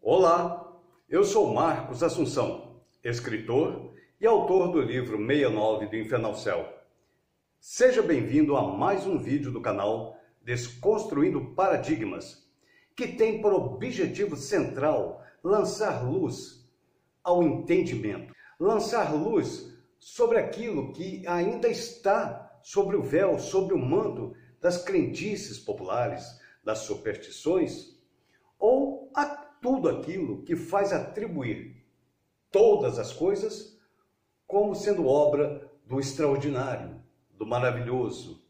Olá, eu sou Marcos Assunção, escritor e autor do livro 69 do Infernal Céu. Seja bem-vindo a mais um vídeo do canal Desconstruindo Paradigmas, que tem por objetivo central lançar luz ao entendimento, lançar luz sobre aquilo que ainda está sobre o véu, sobre o manto das crendices populares, das superstições, ou a tudo aquilo que faz atribuir todas as coisas como sendo obra do extraordinário, do maravilhoso.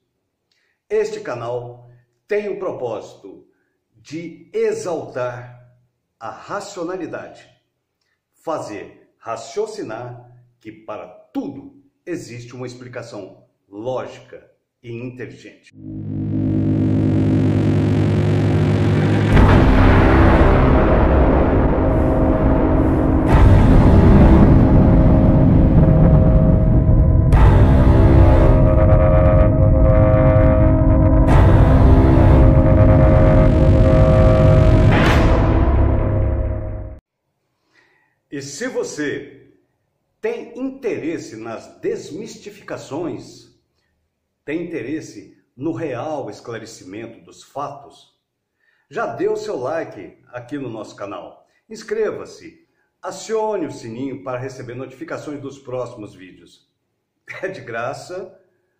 Este canal tem o propósito de exaltar a racionalidade, fazer raciocinar que para tudo existe uma explicação lógica e inteligente. E se você tem interesse nas desmistificações, tem interesse no real esclarecimento dos fatos, já dê o seu like aqui no nosso canal. Inscreva-se, acione o sininho para receber notificações dos próximos vídeos. É de graça,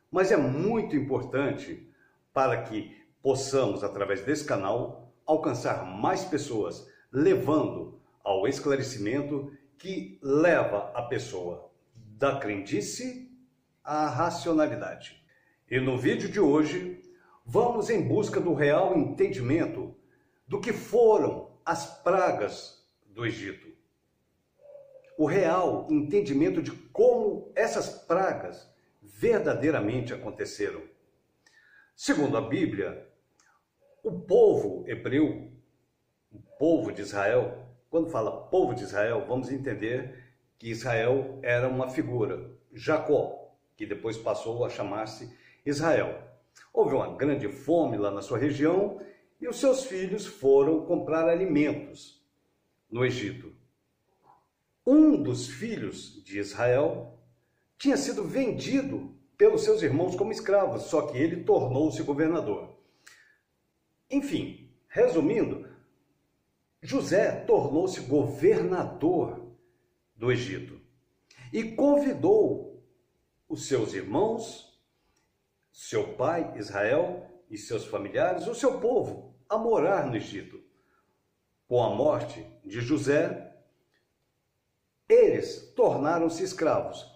mas é muito importante para que possamos, através desse canal, alcançar mais pessoas, levando ao esclarecimento que leva a pessoa da crendice à racionalidade. E no vídeo de hoje, vamos em busca do real entendimento do que foram as pragas do Egito. O real entendimento de como essas pragas verdadeiramente aconteceram. Segundo a Bíblia, o povo hebreu, o povo de Israel, quando fala povo de Israel, vamos entender que Israel era uma figura, Jacó, que depois passou a chamar-se Israel. Houve uma grande fome lá na sua região e os seus filhos foram comprar alimentos no Egito. Um dos filhos de Israel tinha sido vendido pelos seus irmãos como escravo, só que ele tornou-se governador. Enfim, resumindo, José tornou-se governador do Egito e convidou os seus irmãos, seu pai Israel e seus familiares, o seu povo, a morar no Egito. Com a morte de José, eles tornaram-se escravos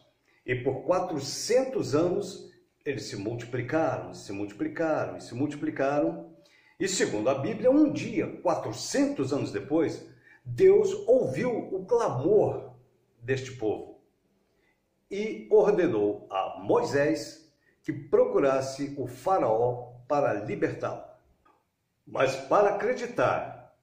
e por 400 anos eles se multiplicaram, se multiplicaram e se multiplicaram. E segundo a Bíblia, um dia, 400 anos depois, Deus ouviu o clamor deste povo e ordenou a Moisés que procurasse o faraó para libertá-lo. Mas para acreditar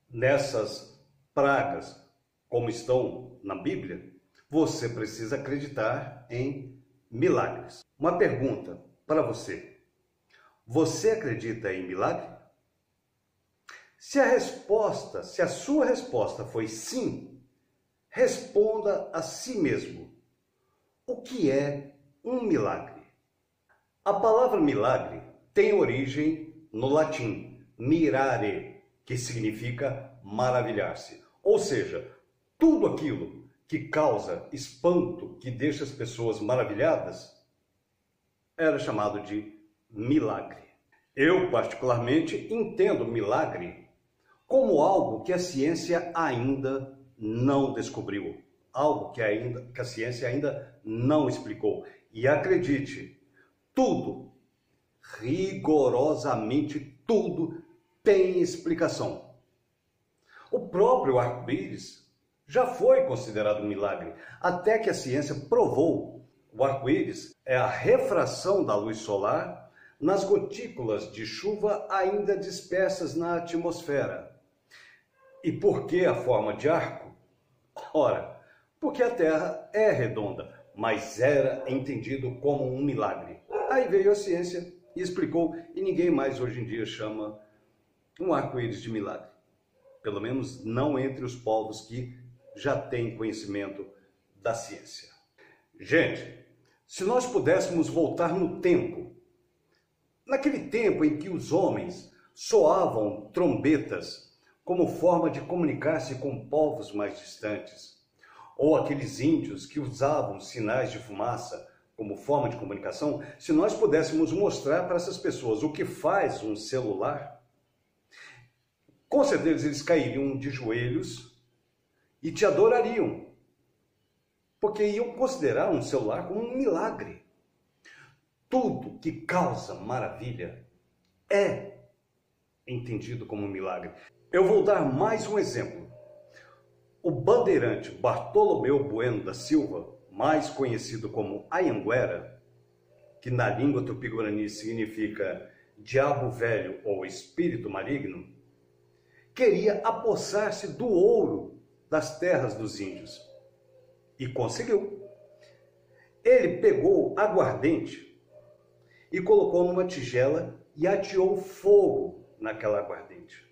nessas pragas como estão na Bíblia, você precisa acreditar em milagres. Uma pergunta para você. Você acredita em milagre? Se a sua resposta foi sim, responda a si mesmo. O que é um milagre? A palavra milagre tem origem no latim, mirare, que significa maravilhar-se. Ou seja, tudo aquilo que causa espanto, que deixa as pessoas maravilhadas, era chamado de milagre. Eu, particularmente, entendo milagre como algo que a ciência ainda não descobriu, algo que a ciência ainda não explicou. E acredite, tudo, rigorosamente tudo, tem explicação. O próprio arco-íris já foi considerado um milagre, até que a ciência provou. O arco-íris é a refração da luz solar nas gotículas de chuva ainda dispersas na atmosfera. E por que a forma de arco? Ora, porque a Terra é redonda, mas era entendido como um milagre. Aí veio a ciência e explicou, e ninguém mais hoje em dia chama um arco-íris de milagre. pelo menos não entre os povos que já têm conhecimento da ciência. Gente, se nós pudéssemos voltar no tempo, naquele tempo em que os homens soavam trombetas como forma de comunicar-se com povos mais distantes, ou aqueles índios que usavam sinais de fumaça como forma de comunicação, se nós pudéssemos mostrar para essas pessoas o que faz um celular, com certeza eles cairiam de joelhos e te adorariam, porque iam considerar um celular como um milagre. Tudo que causa maravilha é entendido como um milagre. Eu vou dar mais um exemplo. O bandeirante Bartolomeu Bueno da Silva, mais conhecido como Anhanguera, que na língua tupi-guarani significa diabo velho ou espírito maligno, queria apossar-se do ouro das terras dos índios. E conseguiu. Ele pegou aguardente e colocou numa tigela e ateou fogo naquela aguardente.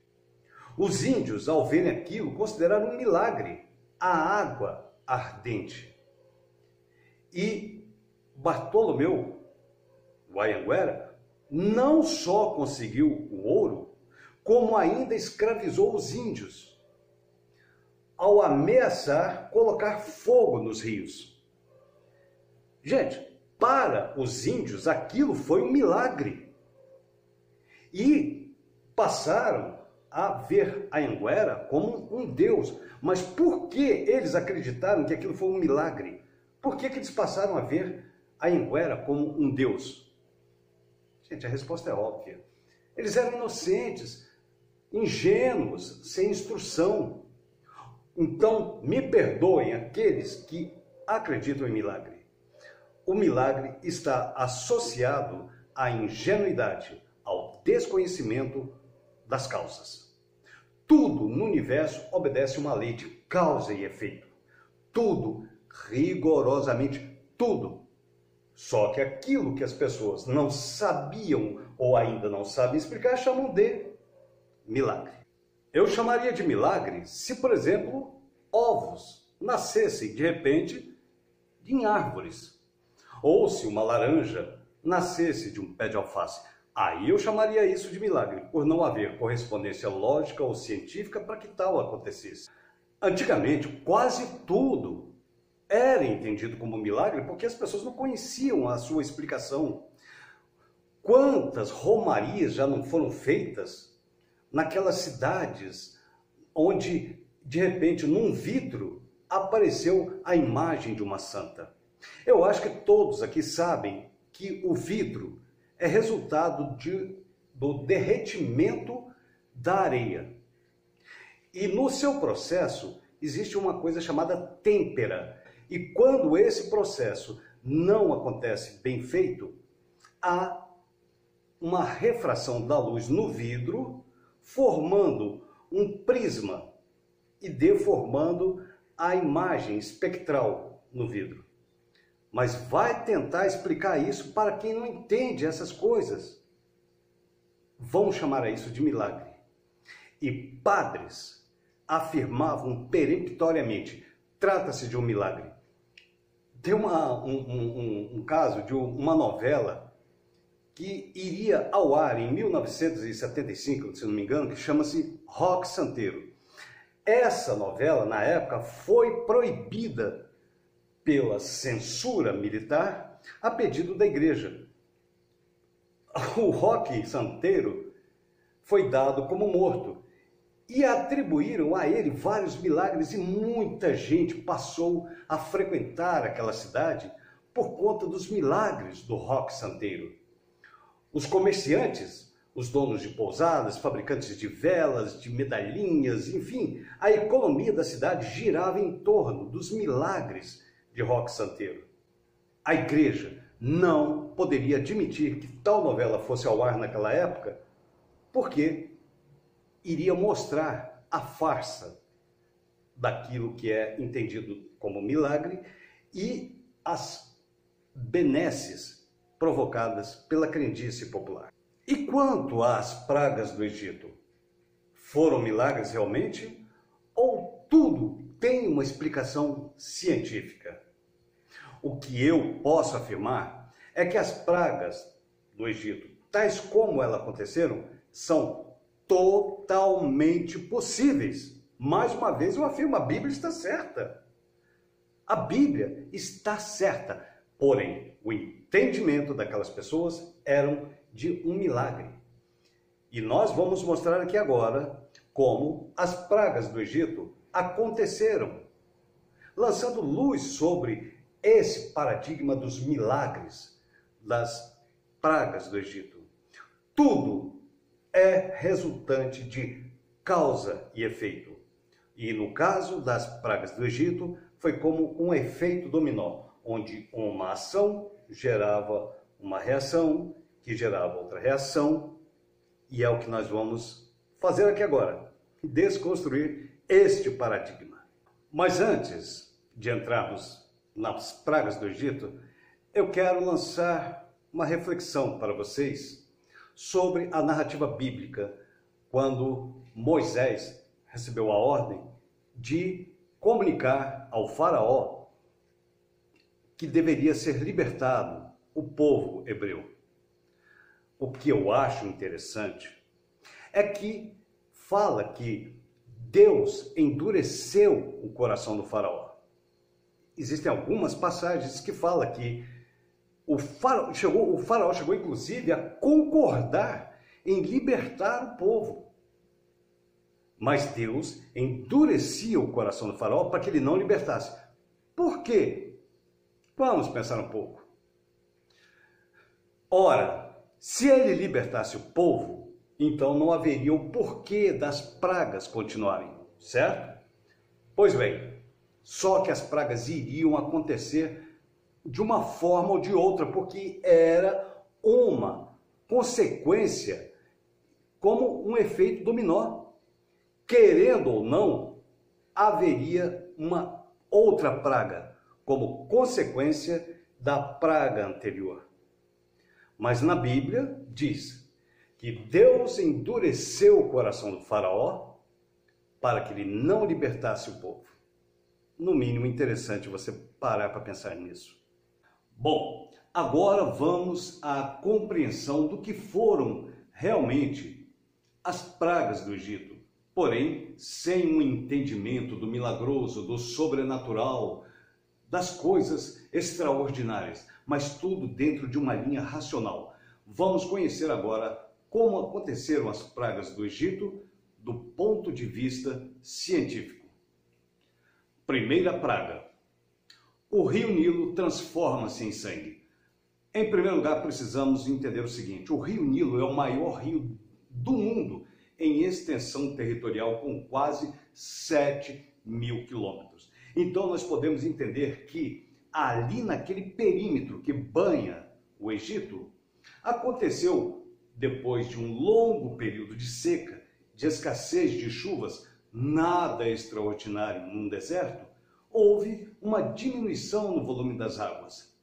Os índios, ao verem aquilo, consideraram um milagre a água ardente. E Bartolomeu, o Anhanguera, não só conseguiu o ouro, como ainda escravizou os índios, ao ameaçar colocar fogo nos rios. Gente, para os índios aquilo foi um milagre. E passaram a ver Anhanguera como um deus. Mas por que eles acreditaram que aquilo foi um milagre? Por que eles passaram a ver Anhanguera como um deus? Gente, a resposta é óbvia. Eles eram inocentes, ingênuos, sem instrução. Então, me perdoem aqueles que acreditam em milagre. O milagre está associado à ingenuidade, ao desconhecimento das causas. Tudo no universo obedece uma lei de causa e efeito. Tudo, rigorosamente tudo. Só que aquilo que as pessoas não sabiam ou ainda não sabem explicar, chamam de milagre. Eu chamaria de milagre se, por exemplo, ovos nascessem de repente em árvores. Ou se uma laranja nascesse de um pé de alface. Aí eu chamaria isso de milagre, por não haver correspondência lógica ou científica para que tal acontecesse. Antigamente, quase tudo era entendido como milagre porque as pessoas não conheciam a sua explicação. Quantas romarias já não foram feitas naquelas cidades onde, de repente, num vidro, apareceu a imagem de uma santa? Eu acho que todos aqui sabem que o vidro é resultado do derretimento da areia. E no seu processo existe uma coisa chamada têmpera. E quando esse processo não acontece bem feito, há uma refração da luz no vidro, formando um prisma e deformando a imagem espectral no vidro. Mas vai tentar explicar isso para quem não entende essas coisas. Vão chamar isso de milagre. E padres afirmavam peremptoriamente, trata-se de um milagre. Tem um caso de uma novela que iria ao ar em 1975, se não me engano, que chama-se Roque Santeiro. Essa novela, na época, foi proibida pela censura militar a pedido da igreja. O Roque Santeiro foi dado como morto e atribuíram a ele vários milagres e muita gente passou a frequentar aquela cidade por conta dos milagres do Roque Santeiro. Os comerciantes, os donos de pousadas, fabricantes de velas, de medalhinhas, enfim, a economia da cidade girava em torno dos milagres de Roque Santeiro. A igreja não poderia admitir que tal novela fosse ao ar naquela época, porque iria mostrar a farsa daquilo que é entendido como milagre e as benesses provocadas pela crendice popular. E quanto às pragas do Egito? Foram milagres realmente? Ou tudo tem uma explicação científica? O que eu posso afirmar é que as pragas do Egito, tais como elas aconteceram, são totalmente possíveis. Mais uma vez eu afirmo, a Bíblia está certa. A Bíblia está certa, porém o entendimento daquelas pessoas era de um milagre. E nós vamos mostrar aqui agora como as pragas do Egito aconteceram, lançando luz sobre esse paradigma dos milagres, das pragas do Egito. Tudo é resultante de causa e efeito. E no caso das pragas do Egito, foi como um efeito dominó, onde uma ação gerava uma reação, que gerava outra reação, e é o que nós vamos fazer aqui agora, desconstruir este paradigma. Mas antes de entrarmos nas pragas do Egito, eu quero lançar uma reflexão para vocês sobre a narrativa bíblica, quando Moisés recebeu a ordem de comunicar ao faraó que deveria ser libertado o povo hebreu. O que eu acho interessante é que fala que Deus endureceu o coração do faraó. Existem algumas passagens que falam que o faraó chegou inclusive a concordar em libertar o povo. Mas Deus endurecia o coração do faraó para que ele não libertasse. Por quê? Vamos pensar um pouco. Ora, se ele libertasse o povo, então não haveria o porquê das pragas continuarem, certo? Pois bem, só que as pragas iriam acontecer de uma forma ou de outra, porque era uma consequência, como um efeito dominó. Querendo ou não, haveria uma outra praga, como consequência da praga anterior. Mas na Bíblia diz que Deus endureceu o coração do faraó para que ele não libertasse o povo. No mínimo interessante você parar para pensar nisso. Bom, agora vamos à compreensão do que foram realmente as pragas do Egito. Porém, sem um entendimento do milagroso, do sobrenatural, das coisas extraordinárias, mas tudo dentro de uma linha racional. Vamos conhecer agora como aconteceram as pragas do Egito do ponto de vista científico. Primeira praga. O rio Nilo transforma-se em sangue. Em primeiro lugar, precisamos entender o seguinte: o rio Nilo é o maior rio do mundo em extensão territorial, com quase 7.000 quilômetros. Então nós podemos entender que ali naquele perímetro que banha o Egito, aconteceu, depois de um longo período de seca, de escassez de chuvas, nada extraordinário num deserto, houve uma diminuição no volume das águas.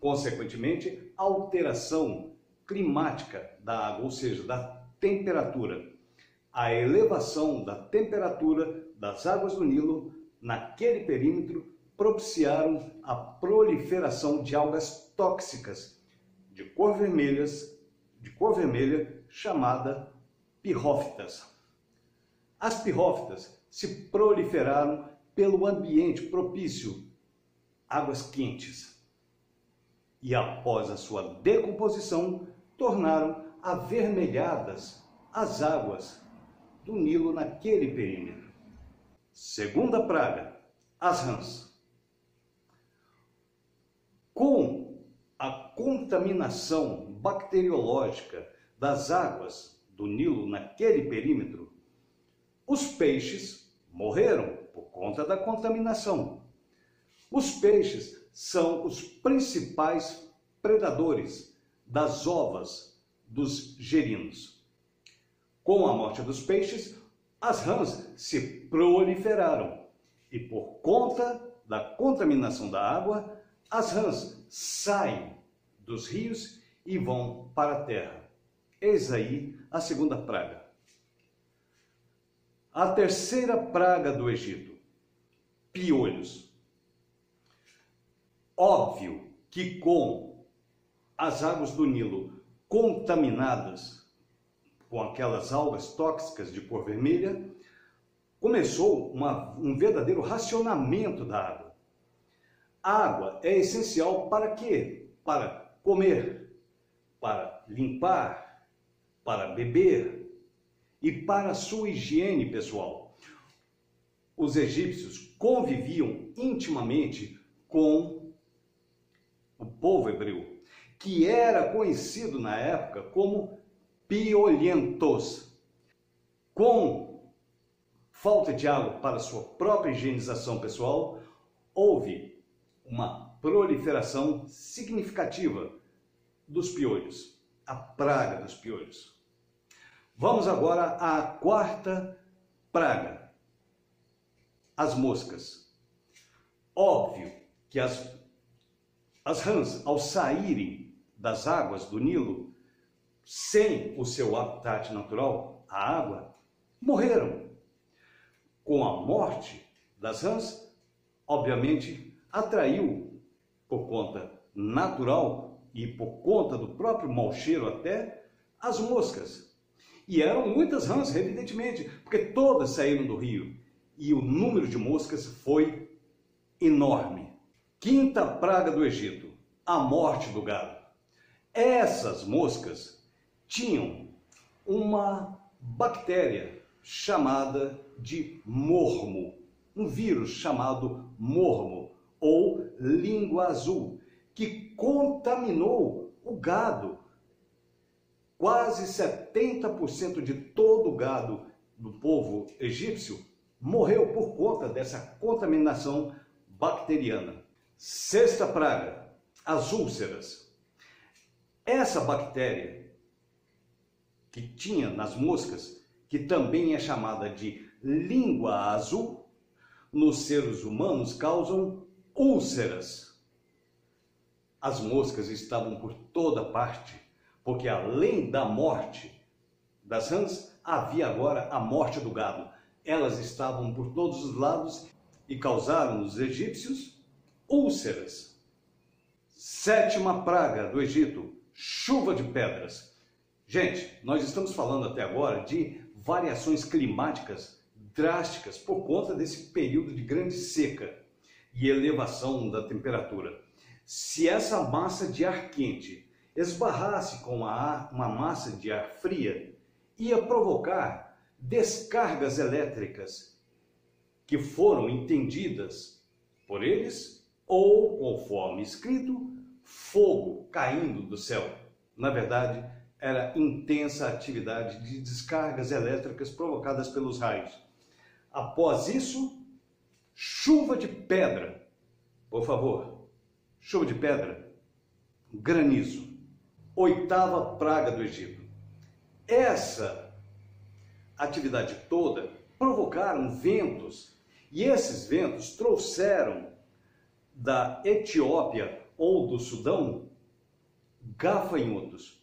Consequentemente, alteração climática da água, ou seja, da temperatura. A elevação da temperatura das águas do Nilo naquele perímetro propiciaram a proliferação de algas tóxicas de cor vermelha, chamada pirrófitas. As pirrófitas se proliferaram pelo ambiente propício, águas quentes, e após a sua decomposição, tornaram avermelhadas as águas do Nilo naquele perímetro. Segunda praga, as rãs. Com a contaminação bacteriológica das águas do Nilo naquele perímetro, os peixes morreram por conta da contaminação. Os peixes são os principais predadores das ovas dos gerinos. Com a morte dos peixes, as rãs se proliferaram e, por conta da contaminação da água, as rãs saem dos rios e vão para a terra. Eis aí a segunda praga. A terceira praga do Egito, piolhos. Óbvio que com as águas do Nilo contaminadas com aquelas algas tóxicas de cor vermelha, começou um verdadeiro racionamento da água. A água é essencial para quê? Para comer, para limpar, para beber e para a sua higiene pessoal. Os egípcios conviviam intimamente com o povo hebreu, que era conhecido na época como piolhentos. Com falta de água para sua própria higienização pessoal, houve uma proliferação significativa dos piolhos, a praga dos piolhos. Vamos agora à quarta praga, as moscas. Óbvio que as rãs, ao saírem das águas do Nilo, sem o seu habitat natural, a água, morreram. Com a morte das rãs, obviamente, atraiu, por conta natural e por conta do próprio mau cheiro até, as moscas. E eram muitas rãs, evidentemente, porque todas saíram do rio. E o número de moscas foi enorme. Quinta praga do Egito, a morte do gado. Essas moscas tinham uma bactéria chamada de mormo, um vírus chamado mormo ou língua azul, que contaminou o gado. Quase 70% de todo o gado do povo egípcio morreu por conta dessa contaminação bacteriana. Sexta praga, as úlceras. Essa bactéria que tinha nas moscas, que também é chamada de língua azul, nos seres humanos causam úlceras. As moscas estavam por toda parte, porque além da morte das rãs, havia agora a morte do gado. Elas estavam por todos os lados e causaram nos egípcios úlceras. Sétima praga do Egito, chuva de pedras. Gente, nós estamos falando até agora de variações climáticas drásticas por conta desse período de grande seca e elevação da temperatura. Se essa massa de ar quente esbarrasse com uma massa de ar fria, ia provocar descargas elétricas que foram entendidas por eles, ou, conforme escrito, fogo caindo do céu. Na verdade, era intensa atividade de descargas elétricas provocadas pelos raios. Após isso, chuva de pedra. Por favor, chuva de pedra, granizo. Oitava praga do Egito. Essa atividade toda provocaram ventos, e esses ventos trouxeram da Etiópia ou do Sudão gafanhotos.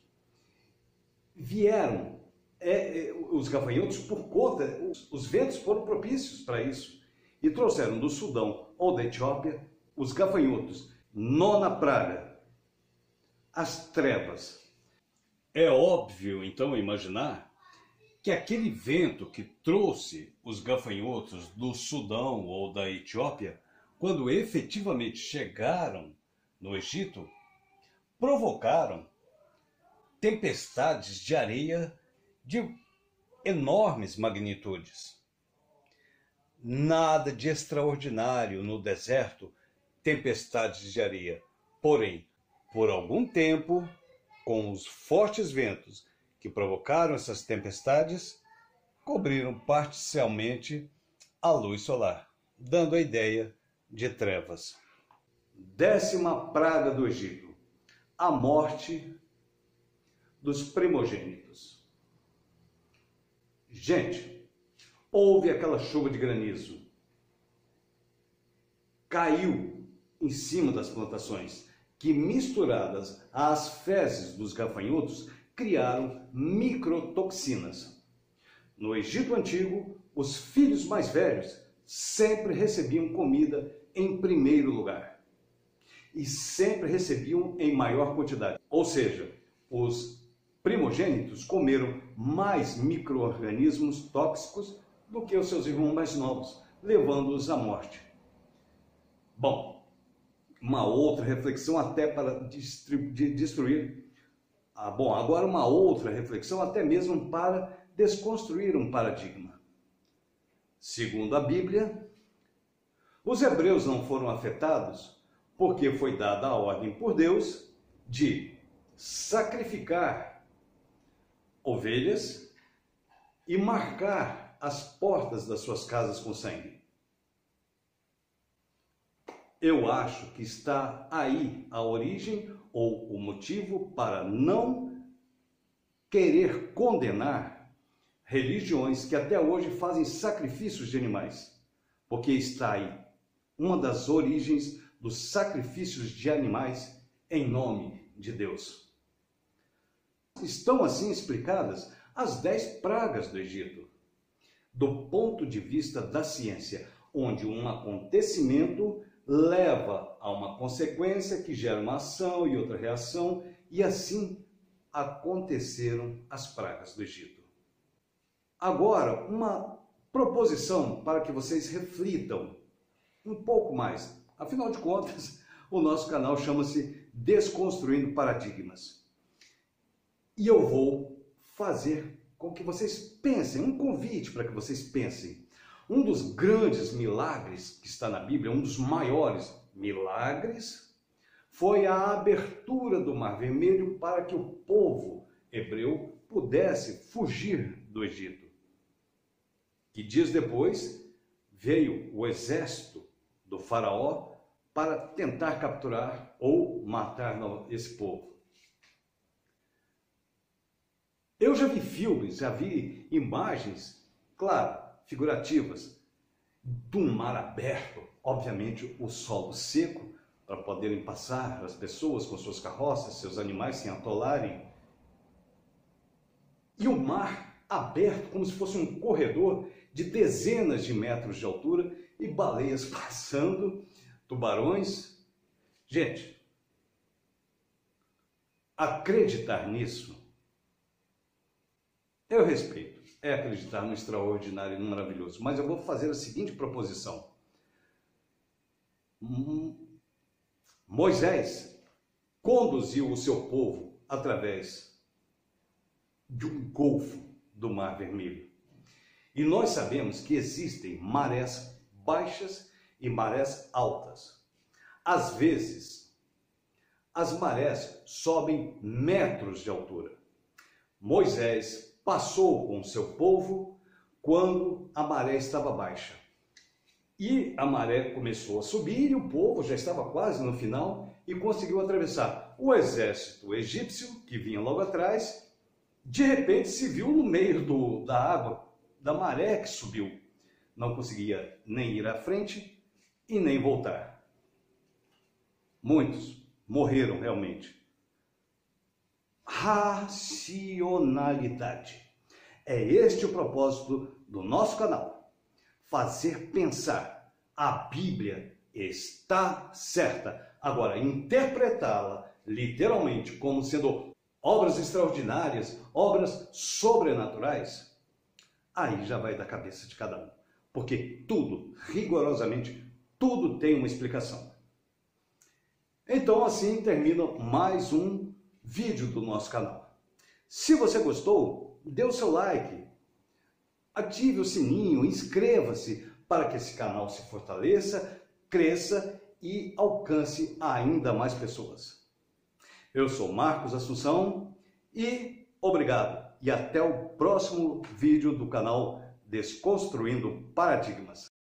Vieram os gafanhotos por conta, os ventos foram propícios para isso, e trouxeram do Sudão ou da Etiópia os gafanhotos. Nona praga, as trevas. É óbvio, então, imaginar que aquele vento que trouxe os gafanhotos do Sudão ou da Etiópia, quando efetivamente chegaram no Egito, provocaram tempestades de areia de enormes magnitudes. Nada de extraordinário no deserto, tempestades de areia. Porém, por algum tempo, com os fortes ventos que provocaram essas tempestades, cobriram parcialmente a luz solar, dando a ideia de trevas. Décima praga do Egito, a morte dos primogênitos. Gente, houve aquela chuva de granizo, caiu em cima das plantações, que misturadas às fezes dos gafanhotos criaram microtoxinas. No Egito Antigo, os filhos mais velhos sempre recebiam comida em primeiro lugar. E sempre recebiam em maior quantidade. Ou seja, os primogênitos comeram mais micro-organismos tóxicos do que os seus irmãos mais novos, levando-os à morte. Bom, uma outra reflexão até para destruir. Agora uma outra reflexão até mesmo para desconstruir um paradigma. Segundo a Bíblia, os hebreus não foram afetados porque foi dada a ordem por Deus de sacrificar ovelhas e marcar as portas das suas casas com sangue. Eu acho que está aí a origem ou o motivo para não querer condenar religiões que até hoje fazem sacrifícios de animais, porque está aí uma das origens dos sacrifícios de animais em nome de Deus. Estão assim explicadas as 10 pragas do Egito, do ponto de vista da ciência, onde um acontecimento leva a uma consequência que gera uma ação e outra reação, e assim aconteceram as pragas do Egito. Agora, uma proposição para que vocês reflitam um pouco mais. Afinal de contas, o nosso canal chama-se Desconstruindo Paradigmas. E eu vou fazer com que vocês pensem, um convite para que vocês pensem. Um dos grandes milagres que está na Bíblia, um dos maiores milagres, foi a abertura do Mar Vermelho para que o povo hebreu pudesse fugir do Egito. Que dias depois veio o exército do faraó para tentar capturar ou matar esse povo. Eu já vi filmes, já vi imagens, claro, figurativas, de um mar aberto, obviamente o solo seco, para poderem passar as pessoas com suas carroças, seus animais sem atolarem. E o mar aberto, como se fosse um corredor de dezenas de metros de altura e baleias passando, tubarões. Gente, acreditar nisso, eu respeito, é acreditar no extraordinário e no maravilhoso, mas eu vou fazer a seguinte proposição. Moisés conduziu o seu povo através de um golfo do Mar Vermelho. E nós sabemos que existem marés baixas e marés altas. Às vezes, as marés sobem metros de altura. Moisés passou com o seu povo quando a maré estava baixa. E a maré começou a subir e o povo já estava quase no final e conseguiu atravessar. O exército egípcio, que vinha logo atrás, de repente se viu no meio da água, da maré que subiu. Não conseguia nem ir à frente e nem voltar. Muitos morreram realmente. Racionalidade. É este o propósito do nosso canal. Fazer pensar. A Bíblia está certa. Agora, interpretá-la literalmente como sendo obras extraordinárias, obras sobrenaturais, aí já vai da cabeça de cada um. Porque tudo, rigorosamente, tudo tem uma explicação. Então, assim termina mais um vídeo do nosso canal. Se você gostou, dê o seu like, ative o sininho, inscreva-se para que esse canal se fortaleça, cresça e alcance ainda mais pessoas. Eu sou Marcos Assunção e obrigado. E até o próximo vídeo do canal Desconstruindo Paradigmas.